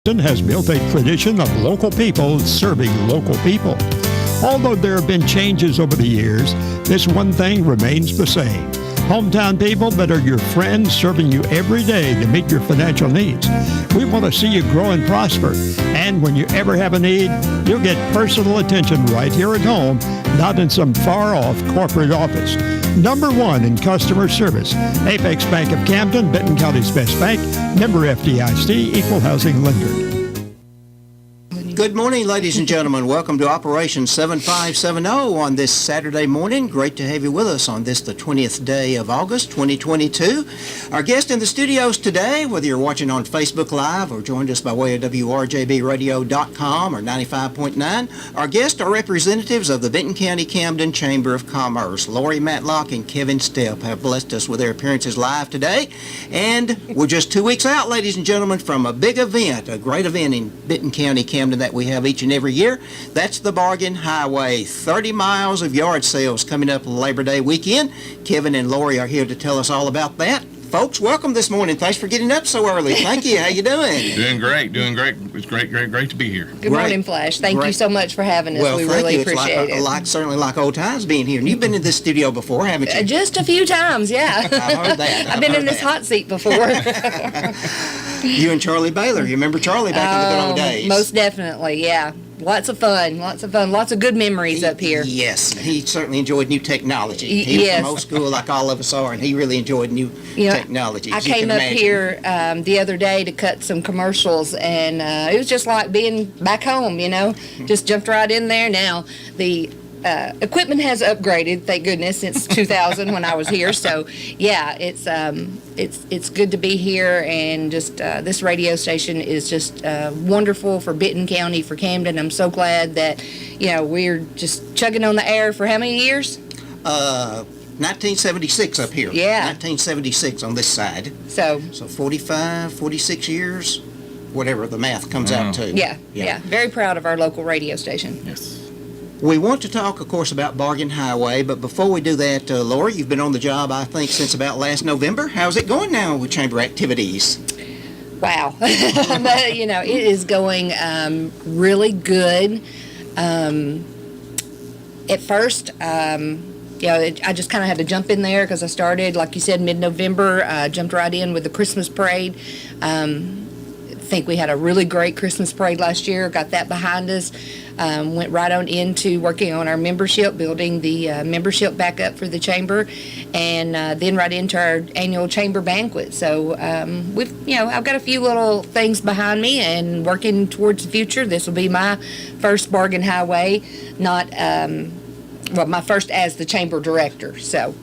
has built a tradition of local people serving local people. Although there have been changes over the years, this one thing remains the same. Hometown people that are your friends serving you every day to meet your financial needs. We want to see you grow and prosper. And when you ever have a need, you'll get personal attention right here at home, not in some far-off corporate office. Number one in customer service. Apex Bank of Camden, Benton County's best bank. Member FDIC, equal housing lender. Good morning, ladies and gentlemen. Welcome to Operation 7570 on this Saturday morning. Great to have you with us on this, the 20th day of August, 2022. Our guest in the studios today, whether you're watching on Facebook Live or joined us by way of WRJBradio.com or 95.9, our guests are representatives of the Benton County Camden Chamber of Commerce. Lorie, Matlock, and Kevin Stepp have blessed us with their appearances live today. And we're just 2 weeks out, ladies and gentlemen, from a big event, a great event in Benton County, Camden, that we have each and every year. That's the Bargain Highway. 30 miles of yard sales coming up Labor Day weekend. Kevin and Lorie are here to tell us all about that. Folks, welcome this morning. Thanks for getting up so early. Thank you. How you doing? Doing great. It's great to be here. Good morning, Flash. Thank you so much for having us. Well, we thank really you. appreciate it. Certainly like old times being here. And you've been in this studio before, haven't you? Just a few times, yeah. I've heard that. I've been in this hot seat before. You and Charlie Baylor. You remember Charlie back in the good old days? Most definitely, yeah. Lots of fun. Lots of good memories up here. Yes, he certainly enjoyed new technology. He was from old school like all of us are, and he really enjoyed new technology. I came up here the other day to cut some commercials, and it was just like being back home, Just jumped right in there. Now, the equipment has upgraded, thank goodness, since 2000 when I was here. So, yeah, it's good to be here, and just this radio station is just wonderful for Benton County, for Camden. I'm so glad that we're just chugging on the air for how many years? 1976 up here. Yeah. 1976 on this side. So 45, 46 years, whatever the math comes out to. Yeah. Very proud of our local radio station. Yes. We want to talk, of course, about Bargain Highway, but before we do that, Lorie, you've been on the job, I think, since about last November. How's it going now with chamber activities? Wow. But, it is going really good. At first, I just kind of had to jump in there because I started, like you said, mid-November, jumped right in with the Christmas parade. I think we had a really great Christmas parade last year, got that behind us. Went right on into working on our membership, building the membership back up for the chamber, and then right into our annual chamber banquet. So I've got a few little things behind me and working towards the future. This will be my first Bargain Highway, my first as the chamber director. So.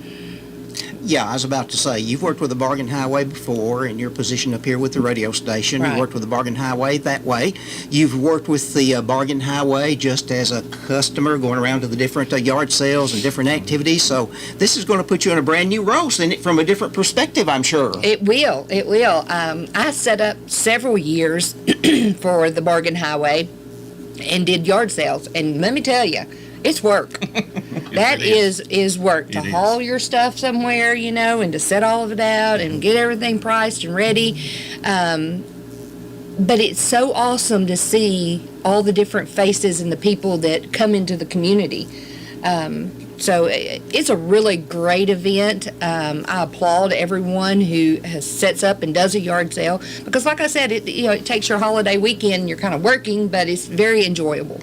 Yeah, I was about to say, you've worked with the Bargain Highway before in your position up here with the radio station. Right. You worked with the Bargain Highway that way. You've worked with the Bargain Highway just as a customer, going around to the different yard sales and different activities. So this is going to put you in a brand new role, from a different perspective, I'm sure. It will. I set up several years for the Bargain Highway and did yard sales. And let me tell you, it's work. That is work to haul your stuff somewhere, and to set all of it out and get everything priced and ready. But it's so awesome to see all the different faces and the people that come into the community. So it's a really great event. I applaud everyone who sets up and does a yard sale because, like I said, it takes your holiday weekend. You're kind of working, but it's very enjoyable.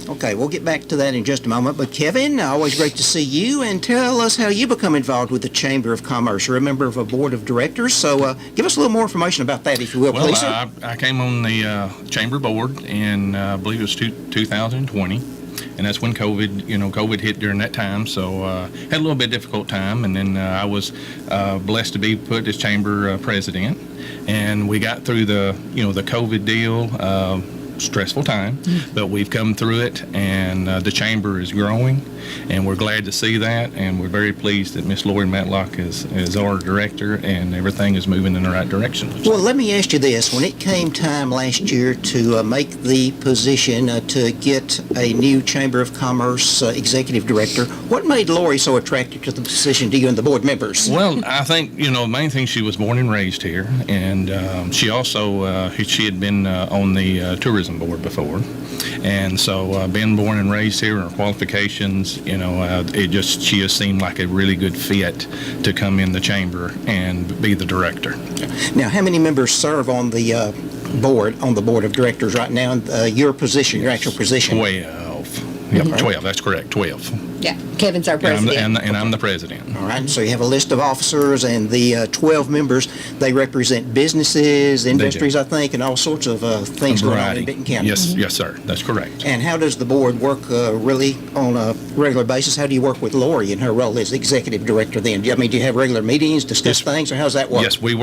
Okay, we'll get back to that in just a moment. But Kevin, always great to see you, and tell us how you become involved with the Chamber of Commerce. You're a member of a board of directors, so give us a little more information about that, if you will, please. Well, I came on the chamber board in, I believe it was 2020, and that's when COVID hit during that time. So had a little bit difficult time, and then I was blessed to be put as chamber president, and we got through the COVID deal. stressful time, but we've come through it, and the chamber is growing, and we're glad to see that, and we're very pleased that Miss Lorie Matlock is our director, and everything is moving in the right direction. Well, let me ask you this. When it came time last year to make the position to get a new Chamber of Commerce executive director, what made Lorie so attractive to the position to you and the board members? Well, I think, the main thing, she was born and raised here, and she also, she had been on the tourism board before, and so being born and raised here, and her qualifications, she just seemed like a really good fit to come in the chamber and be the director. Now, how many members serve on the board of directors right now? Your position, your actual position? 12. Yep, 12. That's correct. 12. Yeah, Kevin's our president. And I'm the president. All right, so you have a list of officers, and the 12 members, they represent businesses, industries, I think, and all sorts of things going on in Benton County. Yes, sir. That's correct. And how does the board work really on a regular basis? How do you work with Lorie in her role as executive director then? Do you have regular meetings, discuss things, or how does that work? Yes, we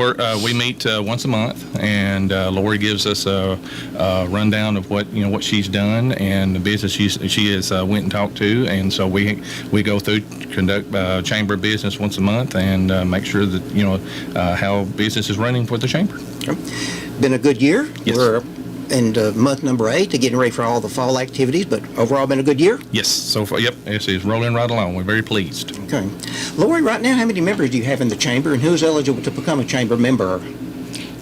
meet once a month, and Lorie gives us a rundown of what she's done and the business she has went and talked to, and so we go through, conduct chamber business once a month, and make sure that how business is running for the chamber. Been a good year. Yes. We're in month number 8 to getting ready for all the fall activities, but overall been a good year? Yes, so far, yep, it's rolling right along. We're very pleased. Okay. Lorie, right now, how many members do you have in the chamber, and who's eligible to become a chamber member?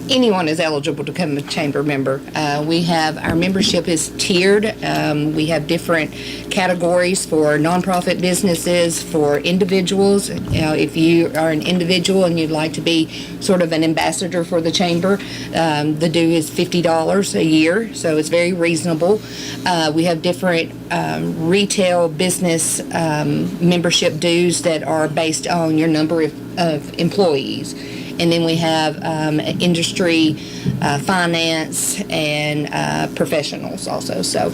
Anyone is eligible to become a chamber member. Our membership is tiered. We have different categories for nonprofit businesses, for individuals. If you are an individual and you'd like to be sort of an ambassador for the chamber, the due is $50 a year, so it's very reasonable. We have different retail business membership dues that are based on your number of employees. And then we have industry, finance, and professionals also. So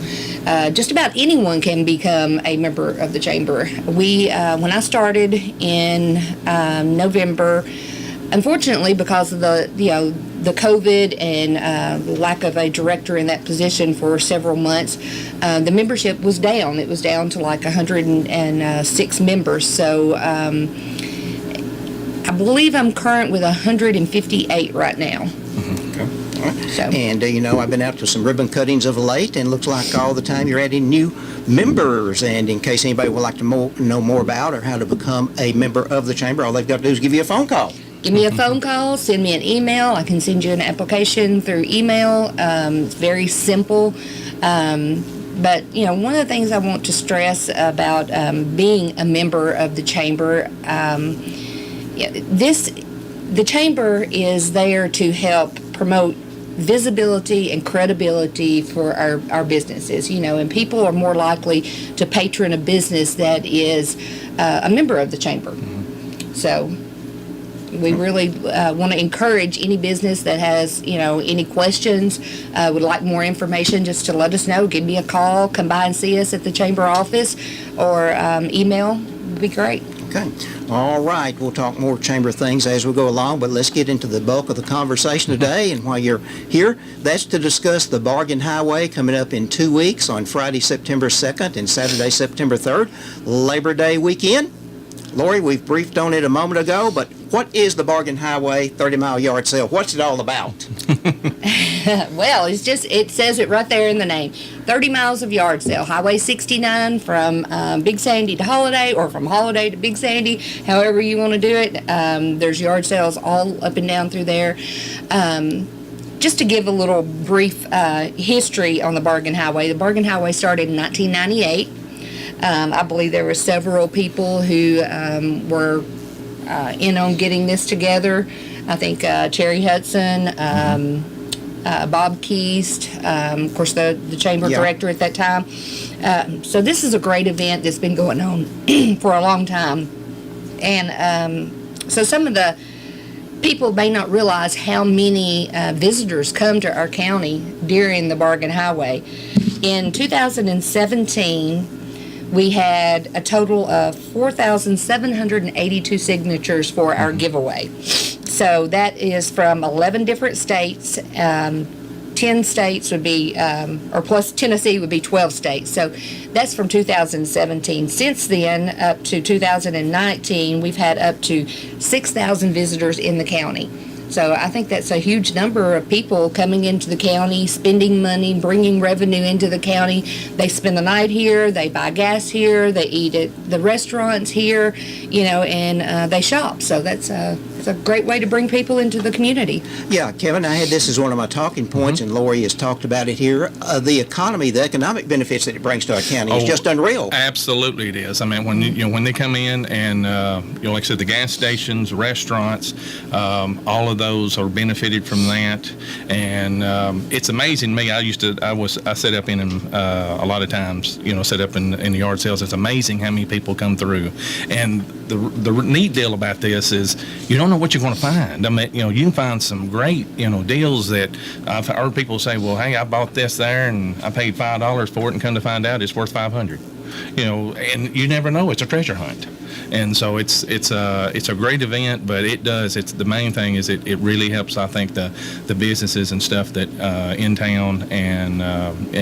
just about anyone can become a member of the chamber. When I started in November, unfortunately, because of the COVID and lack of a director in that position for several months, the membership was down. It was down to like 106 members. So I believe I'm current with 158 right now. Okay. All right. So. And, I've been out to some ribbon cuttings of late, and looks like all the time you're adding new members. And in case anybody would like to know more about or how to become a member of the chamber, all they've got to do is give you a phone call. Give me a phone call, send me an email. I can send you an application through email. It's very simple. But, one of the things I want to stress about being a member of the chamber, the chamber is there to help promote visibility and credibility for our businesses, and people are more likely to patron a business that is a member of the chamber. So we really want to encourage any business that has, any questions, would like more information, just to let us know. Give me a call, come by and see us at the chamber office, or email would be great. Okay. All right. We'll talk more chamber things as we go along, but let's get into the bulk of the conversation today. And while you're here, that's to discuss the Bargain Highway coming up in 2 weeks on Friday, September 2nd and Saturday, September 3rd, Labor Day weekend. Lorie, we've briefed on it a moment ago, but what is the Bargain Highway 30-mile yard sale? What's it all about? Well, it says it right there in the name. 30 miles of yard sale. Highway 69 from Big Sandy to Holiday, or from Holiday to Big Sandy, however you want to do it. There's yard sales all up and down through there. Just to give a little brief history on the Bargain Highway. The Bargain Highway started in 1998. I believe there were several people who were in on getting this together. I think Cherry Hudson, Bob Keast, of course the chamber director at that time. So this is a great event that's been going on for a long time. And so some of the people may not realize how many visitors come to our county during the Bargain Highway. In 2017, we had a total of 4,782 signatures for our giveaway. So that is from 11 different states. 10 states would be, or plus Tennessee would be 12 states. So that's from 2017. Since then, up to 2019, we've had up to 6,000 visitors in the county. So I think that's a huge number of people coming into the county, spending money, bringing revenue into the county. They spend the night here, they buy gas here, they eat at the restaurants here, and they shop. So that's a great way to bring people into the community. Yeah, Kevin, I had this as one of my talking points, and Lorie has talked about it here. The economy, the economic benefits that it brings to our county is just unreal. Absolutely, it is. I mean, when they come in and like I said, the gas stations, restaurants, all of those are benefited from that, and it's amazing to me. I set up in them a lot of times. Set up in the yard sales. It's amazing how many people come through, and the neat deal about this is you don't know what you're going to find. I mean, you can find some great deals that I've heard people say, well, hey, I bought this there and I paid $5 for it, and come to find out it's worth $500. And you never know. It's a treasure hunt. And so it's a great event, but it's the main thing is it really helps, I think, the businesses and stuff that in town and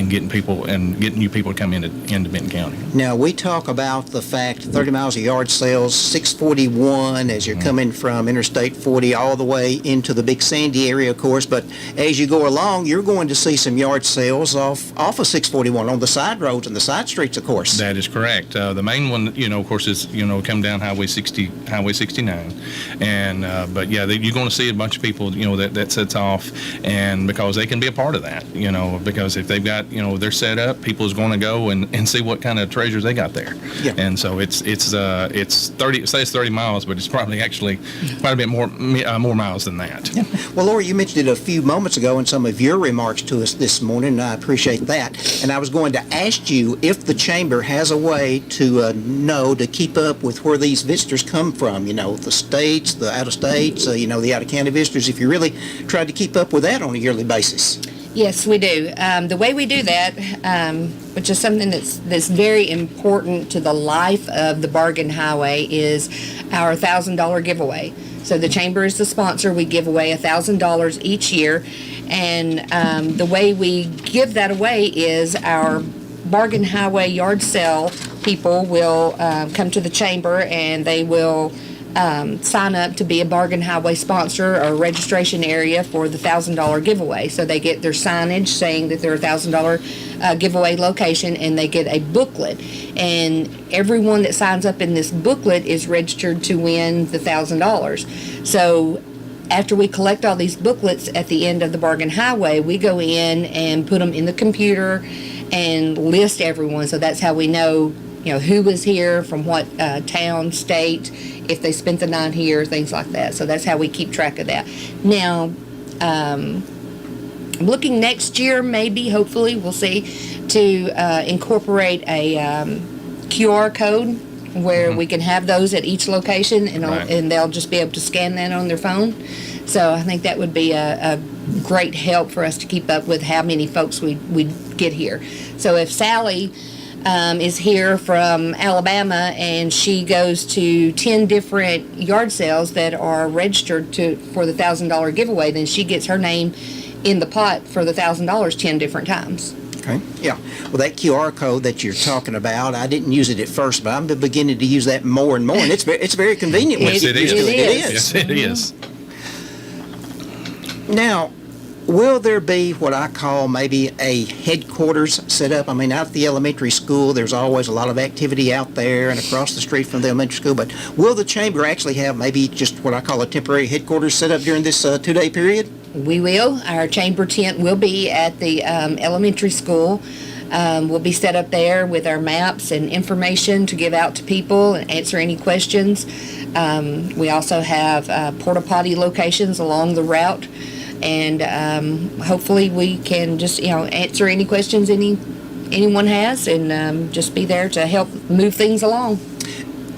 getting new people to come into Benton County. Now, we talk about the fact 30 miles of yard sales, 641 as you're coming from Interstate 40 all the way into the Big Sandy area, of course, but as you go along, you're going to see some yard sales off of 641 on the side roads and the side streets, of course. That is correct. The main one, of course, is, come down Highway 69. And, but yeah, you're going to see a bunch of people, that sets off, and because they can be a part of that, because if they've got, they're set up, people is going to go and see what kind of treasures they got there. Yeah. And so it's 30, it says 30 miles, but it's probably actually quite a bit more miles than that. Yeah. Well, Lorie, you mentioned it a few moments ago in some of your remarks to us this morning, and I appreciate that. And I was going to ask you if the Chamber has a way to keep up with where these visitors come from, the states, the out-of-states, the out-of-county visitors, if you really tried to keep up with that on a yearly basis. Yes, we do. The way we do that, which is something that's very important to the life of the Bargain Highway, is our $1,000 giveaway. So the Chamber is the sponsor. We give away $1,000 each year, and the way we give that away is our Bargain Highway yard sale people will come to the Chamber, and they will sign up to be a Bargain Highway sponsor or registration area for the $1,000 giveaway. So they get their signage saying that they're a $1,000 giveaway location, and they get a booklet. And everyone that signs up in this booklet is registered to win the $1,000. So after we collect all these booklets at the end of the Bargain Highway, we go in and put them in the computer and list everyone. So that's how we know who was here, from what town, state, if they spent the night here, things like that. So that's how we keep track of that. Now, I'm looking next year, maybe, hopefully, we'll see, to incorporate a QR code where we can have those at each location, and they'll just be able to scan that on their phone. So I think that would be a great help for us to keep up with how many folks we get here. So if Sally is here from Alabama and she goes to 10 different yard sales that are registered for the $1,000 giveaway, then she gets her name in the pot for the $1,000 10 different times. Okay. Yeah. Well, that QR code that you're talking about, I didn't use it at first, but I'm beginning to use that more and more, and it's very convenient. Yes, it is. It is. Yes, it is. Now, will there be what I call maybe a headquarters set up? I mean, out at the elementary school, there's always a lot of activity out there and across the street from the elementary school, but will the Chamber actually have maybe just what I call a temporary headquarters set up during this 2-day period? We will. Our Chamber tent will be at the elementary school. We'll be set up there with our maps and information to give out to people and answer any questions. We also have porta potty locations along the route, and hopefully we can just answer any questions anyone has, and just be there to help move things along.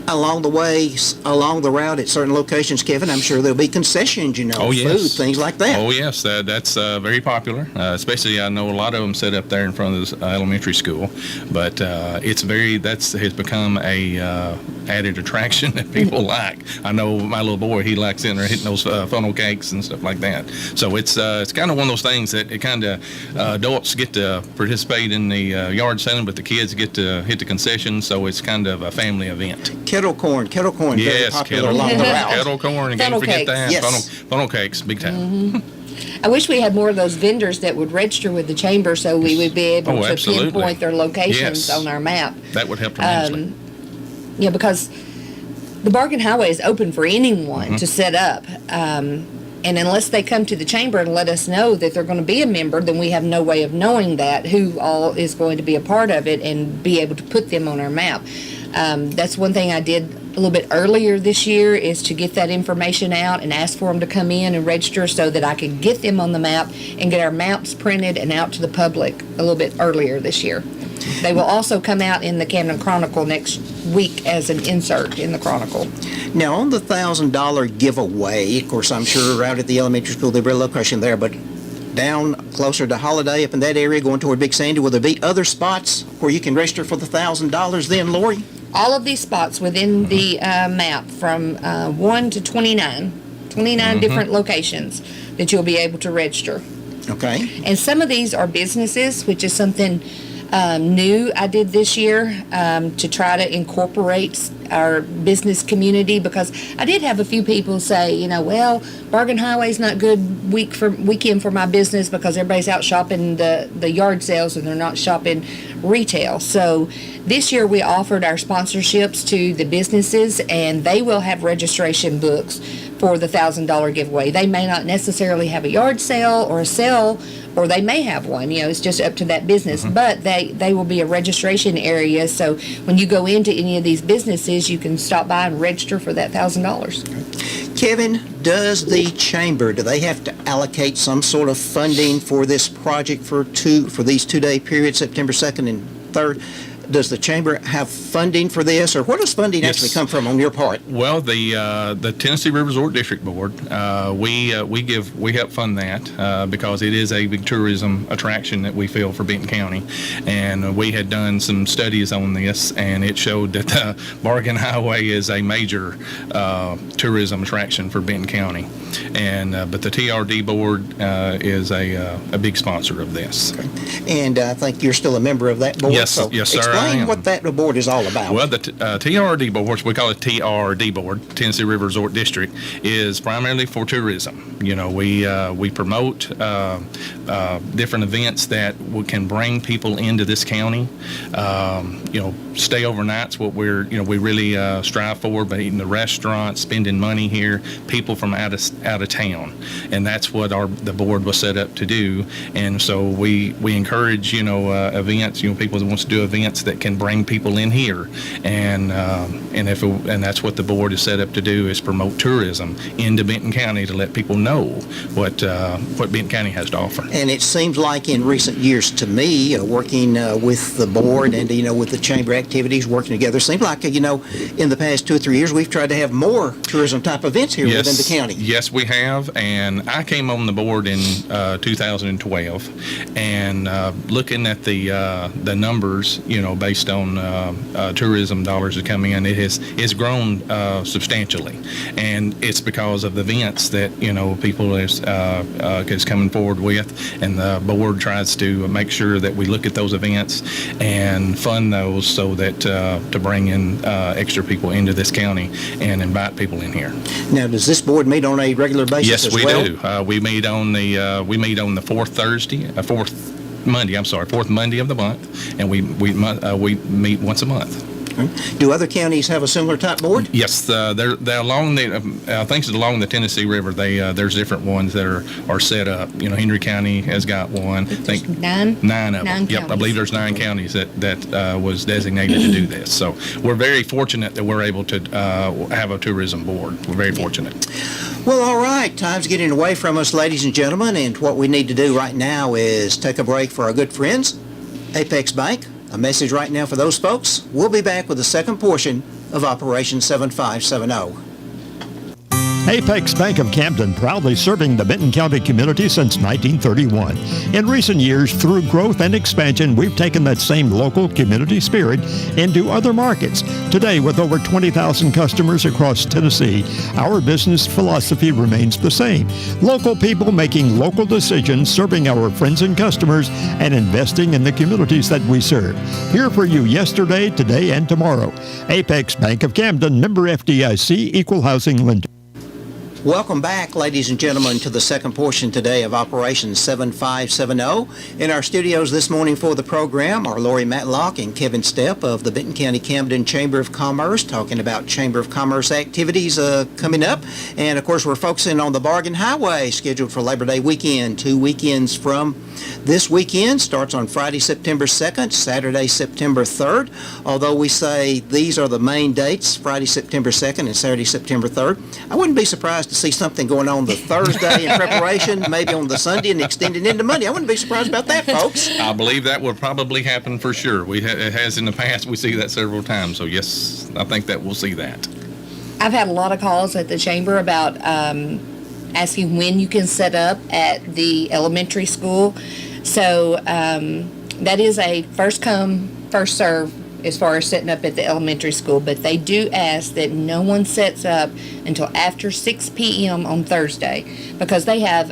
Along the way, along the route at certain locations, Kevin, I'm sure there'll be concessions, Oh, yes. food, things like that. Oh, yes, that's very popular. Especially, I know a lot of them set up there in front of the elementary school. But has become a added attraction that people like. I know my little boy, he likes in there hitting those funnel cakes and stuff like that. So it's kind of one of those things that it kind of adults get to participate in the yard selling, but the kids get to hit the concessions. So it's kind of a family event. Kettle corn, very Yes, popular along the route. kettle corn, and can't Funnel forget cakes. that. Yes. Funnel cakes, big time. I wish we had more of those vendors that would register with the chamber so we would be able to absolutely. pinpoint their locations Yes. on our map. That would help tremendously. Yeah, because the bargain highway is open for anyone to set up. And unless they come to the chamber and let us know that they're going to be a member, then we have no way of knowing that, who all is going to be a part of it and be able to put them on our map. That's one thing I did a little bit earlier this year, is to get that information out and ask for them to come in and register so that I could get them on the map and get our maps printed and out to the public a little bit earlier this year. They will also come out in the Camden Chronicle next week as an insert in the Chronicle. Now, on the $1,000 giveaway, of course, I'm sure out at the elementary school there'll be a little question there, but down closer to Holiday, up in that area, going toward Big Sandy, will there be other spots where you can register for the $1,000 then, Lorie? All of these spots within the map from 1 to 29 different locations that you'll be able to register. Okay. And some of these are businesses, which is something new I did this year to try to incorporate our business community, because I did have a few people say, well, Bargain Highway's not good weekend for my business because everybody's out shopping the yard sales and they're not shopping retail. So this year we offered our sponsorships to the businesses, and they will have registration books for the $1,000 giveaway. They may not necessarily have a yard sale or a sale, or they may have one, it's just up to that business, but they will be a registration area. So when you go into any of these businesses, you can stop by and register for that $1,000. Kevin, does the chamber, do they have to allocate some sort of funding for this project for these 2-day periods, September 2nd and 3rd? Does the chamber have funding for this, or where does funding actually come from on your part? Well, the Tennessee River Resort District Board, we help fund that because it is a big tourism attraction that we feel for Benton County, and we had done some studies on this, and it showed that the Bargain Highway is a major tourism attraction for Benton County, and but the TRD Board is a big sponsor of this. Okay. And I think you're still a member of that board. Yes, so yes, sir. Explain what that board is all about. Well, the TRD Board, which we call it TRD Board, Tennessee River Resort District, is primarily for tourism. We promote different events that can bring people into this county. Stay overnight's what we really strive for, but eating the restaurants, spending money here, people from out of town, and that's what the board was set up to do. And so we encourage events, people that wants to do events that can bring people in here, and that's what the board is set up to do, is promote tourism into Benton County to let people know what Benton County has to offer. And it seems like in recent years to me, working with the board and with the chamber activities working together, seems like in the past 2 or 3 years we've tried to have more tourism type events here within the county. Yes, we have, and I came on the board in 2012, and looking at the numbers, based on tourism dollars that come in, it's grown substantially, and it's because of the events that people is coming forward with, and the board tries to make sure that we look at those events and fund those so that to bring in extra people into this county and invite people in here. Now, does this board meet on a regular basis? Yes, as we well? do. We meet on the fourth Monday of the month, and we meet once a month. Do other counties have a similar type board? Yes, they're along the. I think it's along the Tennessee River. There's different ones that are set up. Henry County has got one. I think nine of them. counties. Yep, I believe there's 9 counties that was designated to do this. So we're very fortunate that we're able to have a tourism board. We're very fortunate. Well, all right. Time's getting away from us, ladies and gentlemen, and what we need to do right now is take a break for our good friends, Apex Bank. A message right now for those folks. We'll be back with the second portion of Operation 7570. Apex Bank of Camden, proudly serving the Benton County community since 1931. In recent years, through growth and expansion, we've taken that same local community spirit into other markets. Today, with over 20,000 customers across Tennessee, our business philosophy remains the same. Local people making local decisions, serving our friends and customers, and investing in the communities that we serve. Here for you yesterday, today, and tomorrow. Apex Bank of Camden, member FDIC, equal housing lender. Welcome back, ladies and gentlemen, to the second portion today of Operation 7570. In our studios this morning for the program are Lorie, Matlock, and Kevin Stepp of the Benton County Camden Chamber of Commerce, talking about Chamber of Commerce activities coming up. And, of course, we're focusing on the Bargain Highway, scheduled for Labor Day weekend. 2 weekends from this weekend. Starts on Friday, September 2nd, Saturday, September 3rd. Although we say these are the main dates, Friday, September 2nd and Saturday, September 3rd. I wouldn't be surprised to see something going on the Thursday in preparation, maybe on the Sunday and extending into Monday. I wouldn't be surprised about that, folks. I believe that will probably happen for sure. It has in the past. We see that several times. So, yes, I think that we'll see that. I've had a lot of calls at the chamber about asking when you can set up at the elementary school. So that is a first come, first serve as far as setting up at the elementary school, but they do ask that no one sets up until after 6 p.m. on Thursday, because they have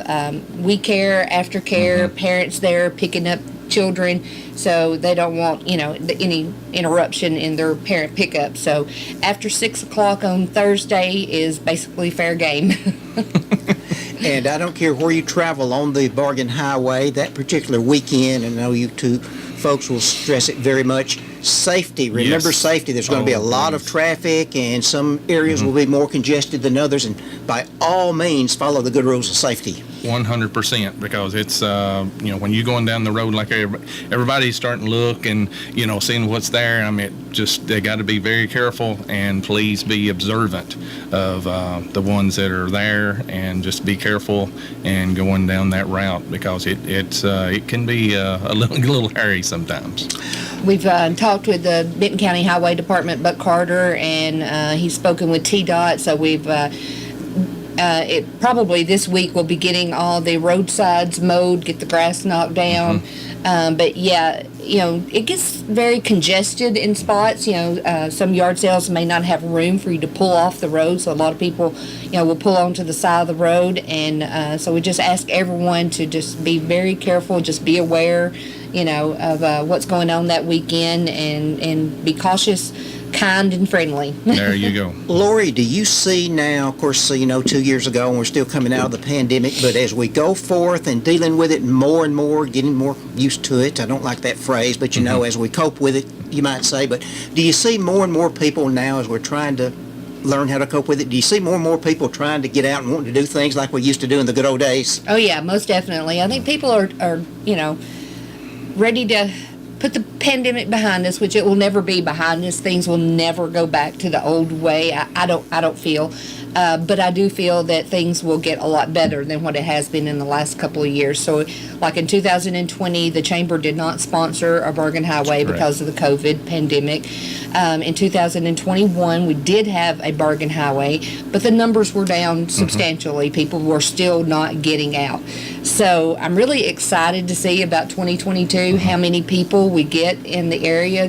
we care, aftercare, parents there picking up children, so they don't want, any interruption in their parent pickup. So after 6 o'clock on Thursday is basically fair game. And I don't care where you travel on the Bargain Highway that particular weekend, and I know you two folks will stress it very much. Safety. Remember safety. There's going to be a lot of traffic, and some areas will be more congested than others, and by all means, follow the good rules of safety. 100%, because it's, when you're going down the road, like everybody's starting to look and, seeing what's there. I mean, they got to be very careful, and please be observant of the ones that are there, and just be careful and going down that route, because it can be a little hairy sometimes. We've talked with the Benton County Highway Department, Buck Carter, and he's spoken with TDOT, so we've it probably this week we'll be getting all the roadsides mowed, get the grass knocked down. But yeah, it gets very congested in spots. Some yard sales may not have room for you to pull off the road, so a lot of people, will pull onto the side of the road. And so we just ask everyone to just be very careful, just be aware, of what's going on that weekend, and be cautious, kind, and friendly. There you go. Lorie, do you see now, of course, 2 years ago, and we're still coming out of the pandemic, but as we go forth and dealing with it more and more, getting more used to it, I don't like that phrase, but as we cope with it, you might say, but do you see more and more people now, as we're trying to learn how to cope with it, do you see more and more people trying to get out and wanting to do things like we used to do in the good old days? Oh yeah, most definitely. I think people are ready to put the pandemic behind us, which it will never be behind us. Things will never go back to the old way. I don't feel, but I do feel that things will get a lot better than what it has been in the last couple of years. So, like in 2020, the Chamber did not sponsor a Bargain Highway because of the COVID pandemic. In 2021, we did have a Bargain Highway, but the numbers were down substantially. People were still not getting out. So I'm really excited to see about 2022 how many people we get in the area,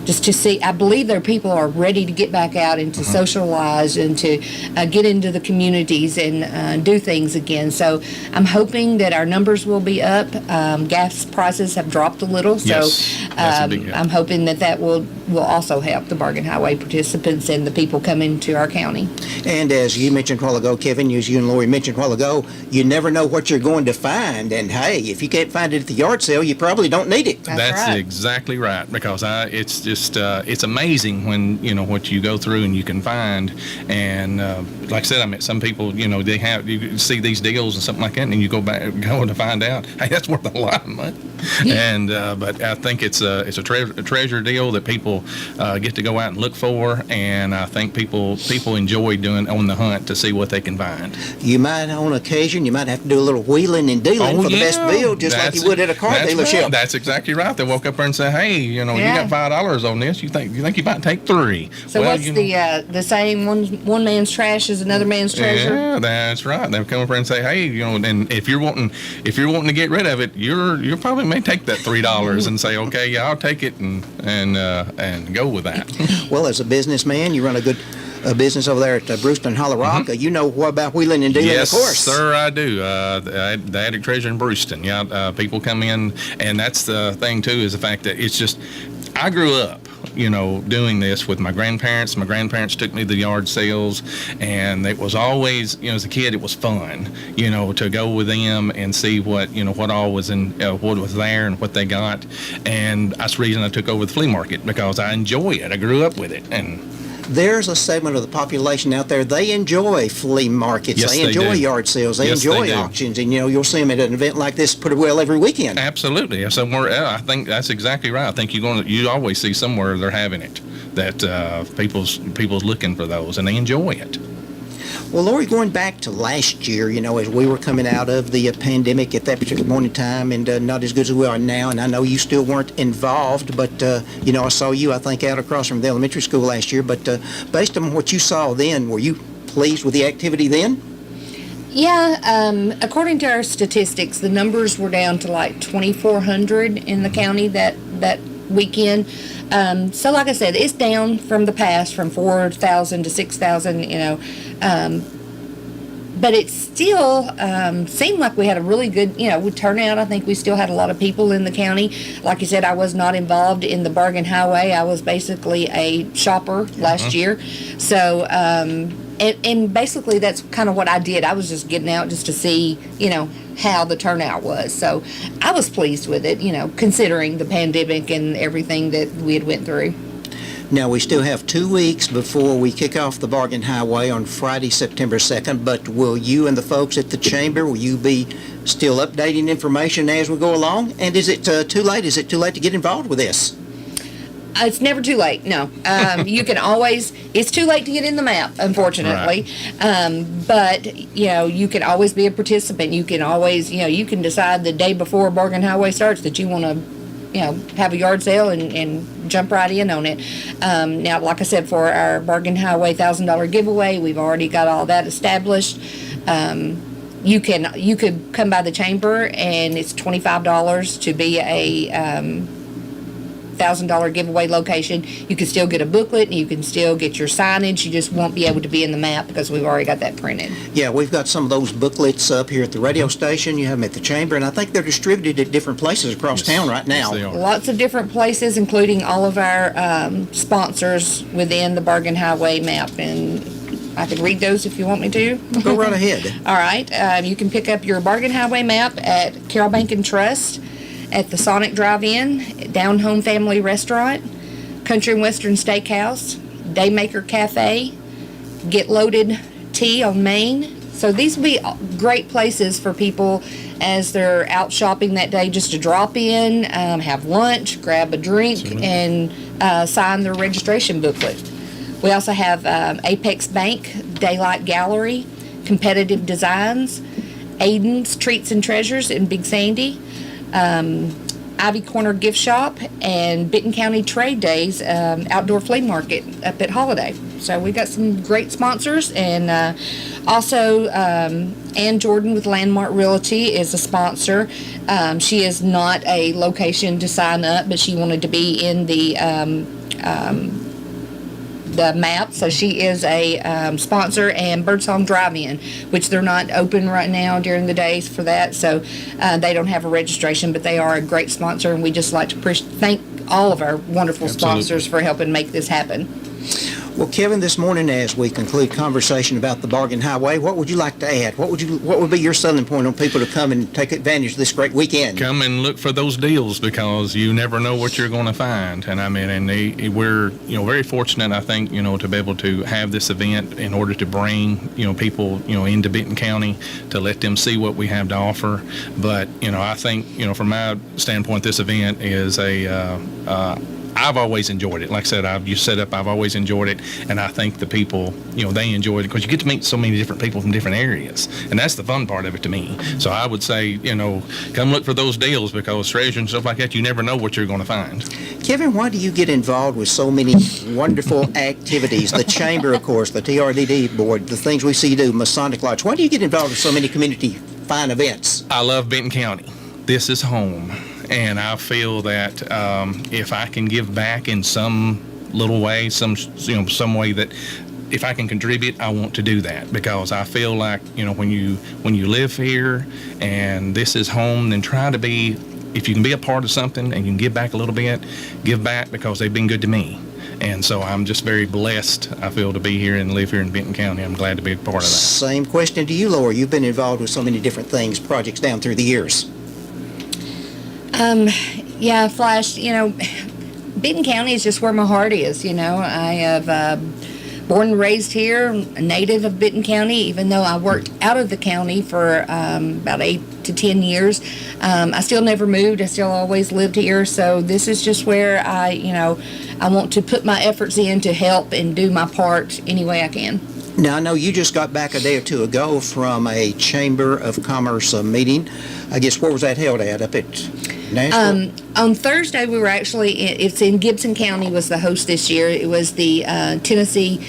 just to see. I believe there are people who are ready to get back out and to socialize and to get into the communities and do things again. So I'm hoping that our numbers will be up. Gas prices have dropped a little, so that's a big help. I'm hoping that will also help the Bargain Highway participants and the people coming to our county. And as you mentioned a while ago, Kevin, as you and Lorie mentioned a while ago, you never know what you're going to find. And hey, if you can't find it at the yard sale, you probably don't need it. That's right. Exactly right. Because it's just it's amazing when what you go through and you can find. And like I said, I mean, some people you see these deals and something like that, and you go to find out, hey, that's worth a lot of money. And but I think it's a treasure deal that people get to go out and look for, and I think people enjoy doing on the hunt to see what they can find. You might, on occasion, you might have to do a little wheeling and dealing for the best deal, just like you would at a car dealership. Right. That's exactly right. They walk up there and say, "Hey, you got $5 on this. You think you might take 3?" So what's the saying? One man's trash is another man's treasure. Yeah, that's right. They'll come up there and say, "Hey, and if you're wanting to get rid of it, you probably may take that $3 and say, okay, yeah, I'll take it and go with that." Well, as a businessman, you run a good business over there at Brewster and Hollow Rock. You know what about wheeling and dealing, yes, of course. Sir, I do. The Attic Treasure in Brewston. Yeah, people come in, and that's the thing too, is the fact that it's just, I grew up, doing this with my grandparents. My grandparents took me to the yard sales, and it was always, as a kid, it was fun, to go with them and see what all was in, what was there and what they got. And that's the reason I took over the flea market, because I enjoy it. I grew up with it. And there's a segment of the population out there, they enjoy flea markets. Yes, they enjoy do. Yard sales. They Yes, enjoy they do. auctions. And, you'll see them at an event like this pretty well every weekend. Absolutely. Somewhere, I think that's exactly right. I think you always see somewhere they're having it, that people's looking for those, and they enjoy it. Well, Lorie, going back to last year, as we were coming out of the pandemic at that particular point in time, and not as good as we are now, and I know you still weren't involved, but, I saw you, I think, out across from the elementary school last year, but based on what you saw then, were you pleased with the activity then? Yeah, according to our statistics, the numbers were down to like 2,400 in the county that weekend. So like I said, it's down from the past, from 4,000 to 6,000, but it still seemed like we had a really good, turnout. I think we still had a lot of people in the county. Like you said, I was not involved in the bargain highway. I was basically a shopper last year. So, and basically that's kind of what I did. I was just getting out just to see, how the turnout was. So I was pleased with it, considering the pandemic and everything that we had went through. Now, we still have 2 weeks before we kick off the Bargain Highway on Friday, September 2nd, but will you and the folks at the Chamber, will you be still updating information as we go along? And is it too late? Is it too late to get involved with this? It's never too late, no. You can always, it's too late to get in the map, unfortunately. Right. But, you can always be a participant. You can always, you can decide the day before Bargain Highway starts that you want to, have a yard sale and jump right in on it. Now, like I said, for our Bargain Highway $1,000 giveaway, we've already got all that established. You could come by the chamber, and it's $25 to be a $1,000 giveaway location. You can still get a booklet, and you can still get your signage. You just won't be able to be in the map because we've already got that printed. Yeah, we've got some of those booklets up here at the radio station. You have them at the Chamber, and I think they're distributed at different places across town right now. Yes, they are. Lots of different places, including all of our sponsors within the Bargain Highway map, and I could read those if you want me to. Go right ahead. All right. You can pick up your Bargain Highway map at Carroll Bank and Trust, at the Sonic Drive-In, Down Home Family Restaurant, Country and Western Steakhouse, Daymaker Cafe, Get Loaded Tea on Main. So these will be great places for people as they're out shopping that day, just to drop in, have lunch, grab a drink, and sign their registration booklet. We also have Apex Bank, Daylight Gallery, Competitive Designs, Aiden's Treats and Treasures in Big Sandy, Ivy Corner Gift Shop, and Benton County Trade Days Outdoor Flea Market up at Holiday. So we've got some great sponsors, and also Ann Jordan with Landmark Realty is a sponsor. She is not a location to sign up, but she wanted to be in the map, so she is a sponsor, and Birdsong Drive-In, which they're not open right now during the days for that, so they don't have a registration, but they are a great sponsor, and we just like to thank all of our wonderful sponsors for helping make this happen. Well, Kevin, this morning as we conclude conversation about the Bargain Highway, what would you like to add? What would be your selling point on people to come and take advantage of this great weekend? Come and look for those deals, because you never know what you're going to find. And I mean, we're very fortunate, I think, to be able to have this event in order to bring people into Benton County to let them see what we have to offer. But I think from my standpoint, this event is I've always enjoyed it. Like I said, I've always enjoyed it, and I think the people, they enjoy it because you get to meet so many different people from different areas, and that's the fun part of it to me. So I would say, come look for those deals, because treasure and stuff like that, you never know what you're going to find. Kevin, why do you get involved with so many wonderful activities? The Chamber, of course, the TRDD board, the things we see you do, Masonic Lodge. Why do you get involved with so many community fine events? I love Benton County. This is home. And I feel that if I can give back in some little way, some way that if I can contribute, I want to do that, because I feel like when you live here and this is home, then try to be, if you can be a part of something and you can give back a little bit, give back, because they've been good to me. And so I'm just very blessed, I feel, to be here and live here in Benton County. I'm glad to be a part of that. Same question to you, Lorie. You've been involved with so many different things, projects down through the years. Yeah, Flash, Benton County is just where my heart is, I have born and raised here, a native of Benton County, even though I worked out of the county for about 8 to 10 years. I still never moved. I still always lived here. So this is just where I want to put my efforts in to help and do my part any way I can. Now, I know you just got back a day or two ago from a Chamber of Commerce meeting. I guess, where was that held at? Up at Nashville? On Thursday, we were it's in Gibson County, was the host this year. It was the Tennessee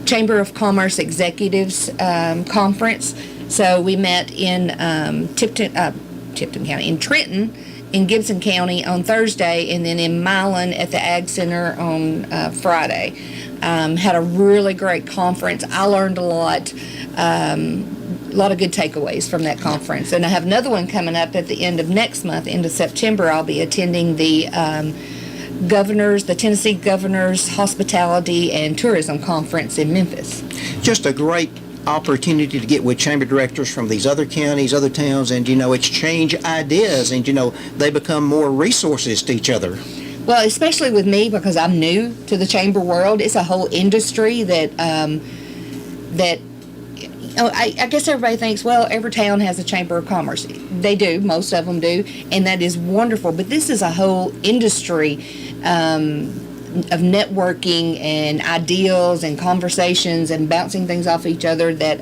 Chamber of Commerce Executives Conference. So we met in Tipton County, in Trenton, in Gibson County on Thursday, and then in Milan at the Ag Center on Friday. Had a really great conference. I learned a lot of good takeaways from that conference. And I have another one coming up at the end of next month, end of September. I'll be attending the Tennessee Governor's Hospitality and Tourism Conference in Memphis. Just a great opportunity to get with chamber directors from these other counties, other towns, and, exchange ideas, and, they become more resources to each other. Well, especially with me, because I'm new to the chamber world. It's a whole industry that I guess everybody thinks, well, every town has a chamber of commerce. They do, most of them do, and that is wonderful. But this is a whole industry of networking and ideals and conversations and bouncing things off each other that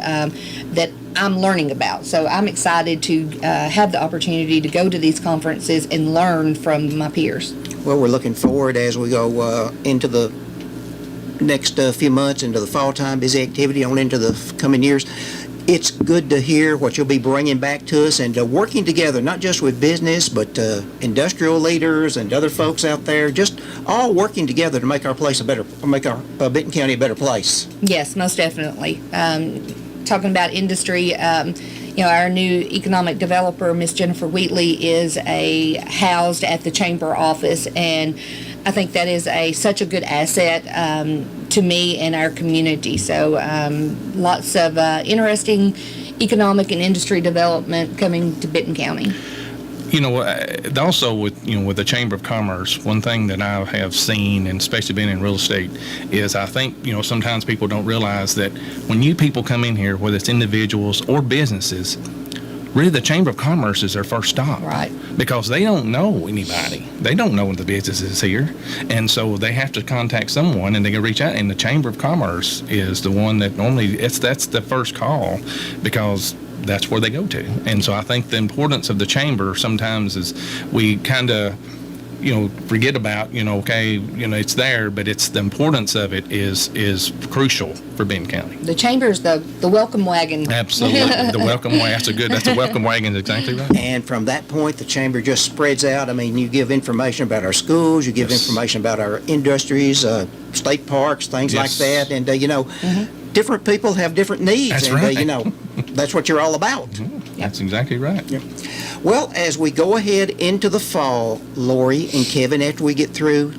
I'm learning about. So I'm excited to have the opportunity to go to these conferences and learn from my peers. Well, we're looking forward as we go into the next few months, into the fall time, busy activity on into the coming years. It's good to hear what you'll be bringing back to us, and working together, not just with business, but industrial leaders and other folks out there, just all working together to make our Benton County a better place. Yes, most definitely. Talking about industry, our new economic developer, Miss Jennifer Wheatley, is housed at the chamber office, and I think that is such a good asset to me and our community. So lots of interesting economic and industry development coming to Benton County. Also with the Chamber of Commerce, one thing that I have seen, and especially being in real estate, is I think, sometimes people don't realize that when new people come in here, whether it's individuals or businesses, really the Chamber of Commerce is their first stop. Right. Because they don't know anybody. They don't know the businesses here. And so they have to contact someone, and they can reach out. And the Chamber of Commerce is the one that normally, that's the first call, because that's where they go to. And so I think the importance of the chamber sometimes is we kind of, forget about, it's there, but it's the importance of it is crucial for Benton County. The chamber is the welcome wagon. Absolutely. The welcome wagon. That's a welcome wagon, exactly right. And from that point, the chamber just spreads out. I mean, you give information about our schools, you give information about our industries, state parks, things like that. And, different people have different needs. That's and, right. That's what you're all about. That's exactly right. Yeah. Well, as we go ahead into the fall, Lorie and Kevin, after we get through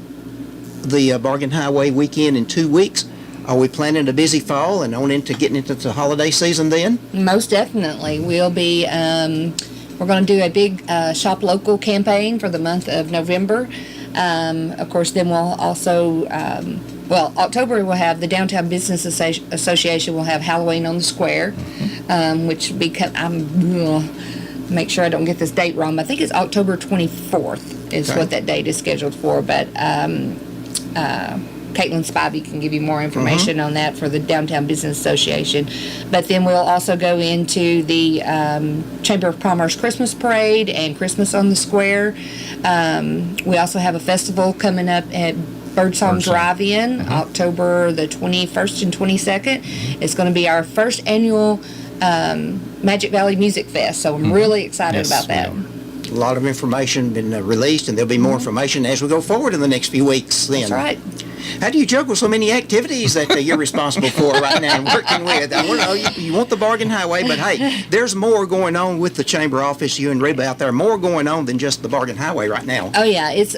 the Bargain Highway weekend in 2 weeks, are we planning a busy fall and on into getting into the holiday season then? Most definitely. We'll be, we're going to do a big Shop Local campaign for the month of November. Of course, then we'll also, October we'll have the Downtown Business Association will have Halloween on the Square, which will be, make sure I don't get this date wrong, but I think it's October 24th is Okay. what that date is scheduled for. But Caitlin Spivey can give you more information on that for the Downtown Business Association. But then we'll also go into the Chamber of Commerce Christmas Parade and Christmas on the Square. We also have a festival coming up at Birdsong Drive-In, October the 21st and 22nd. It's going to be our first annual Magic Valley Music Fest, so I'm really excited about that. A lot of information been released, and there'll be more information as we go forward in the next few weeks then. That's right. How do you juggle so many activities that you're responsible for right now and working with? I don't know, you want the bargain highway, but hey, there's more going on with the Chamber office, you and Reba out there, more going on than just the bargain highway right now. Oh, yeah. It's,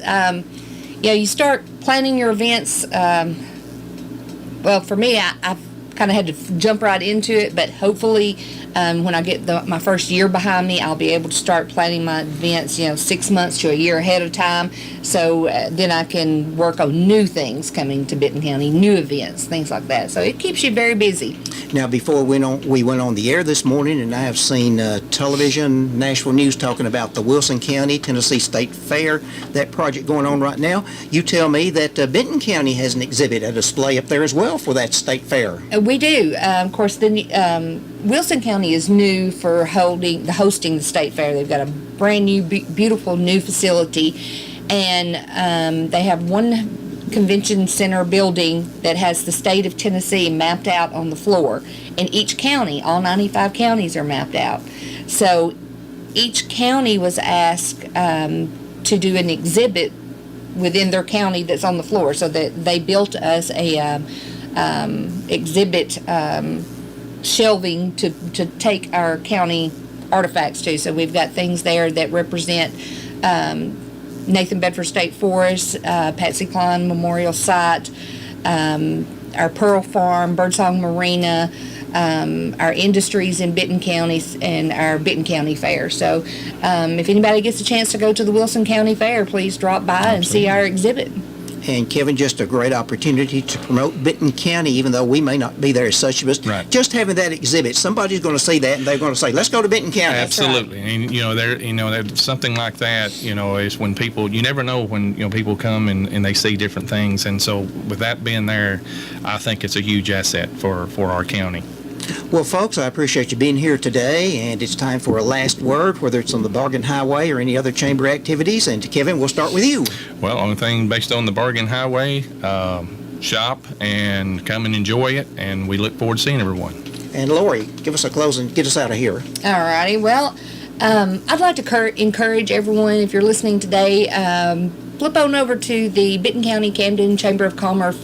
you start planning your events. Well, for me, I've kind of had to jump right into it, but hopefully when I get my first year behind me, I'll be able to start planning my events, 6 months to a year ahead of time. So then I can work on new things coming to Benton County, new events, things like that. So it keeps you very busy. Now, before we went on the air this morning, and I have seen television, Nashville News talking about the Wilson County, Tennessee State Fair, that project going on right now. You tell me that Benton County has an exhibit, a display up there as well for that state fair. We do. Of course, Wilson County is new for hosting the state fair. They've got a brand new, beautiful new facility, and they have one convention center building that has the state of Tennessee mapped out on the floor. And each county, all 95 counties are mapped out. So each county was asked to do an exhibit within their county that's on the floor. So that they built us a exhibit shelving to take our county artifacts to. So we've got things there that represent Nathan Bedford State Forest, Patsy Cline Memorial Site, our Pearl Farm, Birdsong Marina, our industries in Benton County, and our Benton County Fair. So if anybody gets a chance to go to the Wilson County Fair, please drop by and see our exhibit. And Kevin, just a great opportunity to promote Benton County, even though we may not be there as such. But Right. just having that exhibit, somebody's going to see that and they're going to say, "Let's go to Benton County." Absolutely, and there's something like that. Is when people, you never know when people come and they see different things, and so with that being there, I think it's a huge asset for our county. Well, folks, I appreciate you being here today, and it's time for a last word, whether it's on the Bargain Highway or any other chamber activities. And Kevin, we'll start with you. Well, only thing based on the Bargain Highway, shop and come and enjoy it, and we look forward to seeing everyone. And Lorie, give us a close and get us out of here. All righty. Well, I'd like to encourage everyone, if you're listening today, flip on over to the Benton County Camden Chamber of Commerce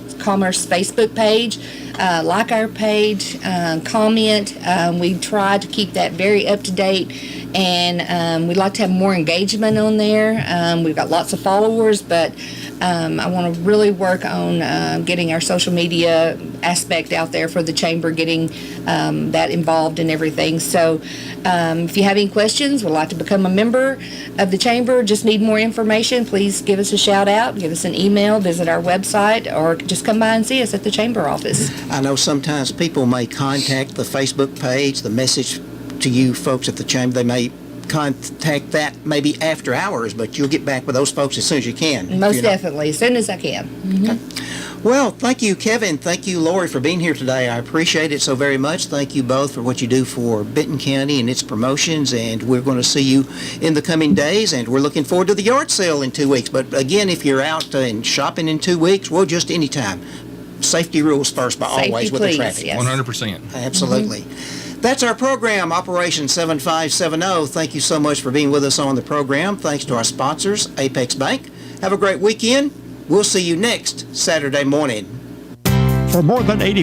Facebook page. Like our page, comment. We try to keep that very up to date, and we'd like to have more engagement on there. We've got lots of followers, but I want to really work on getting our social media aspect out there for the chamber, getting that involved in everything. So if you have any questions, would like to become a member of the chamber, just need more information, please give us a shout out, give us an email, visit our website, or just come by and see us at the chamber office. I know sometimes people may contact the Facebook page, the message to you folks at the chamber. They may contact that maybe after hours, but you'll get back with those folks as soon as you can. Most definitely, as soon as I can. Okay. Well, thank you, Kevin. Thank you, Lorie, for being here today. I appreciate it so very much. Thank you both for what you do for Benton County and its promotions, and we're going to see you in the coming days, and we're looking forward to the yard sale in 2 weeks. But again, if you're out and shopping in 2 weeks, well, just anytime. Safety rules first, by Safety, always with please, the traffic. yes. 100%. Absolutely. That's our program, Operation 7570. Thank you so much for being with us on the program. Thanks to our sponsors, Apex Bank. Have a great weekend. We'll see you next Saturday morning. For more than 80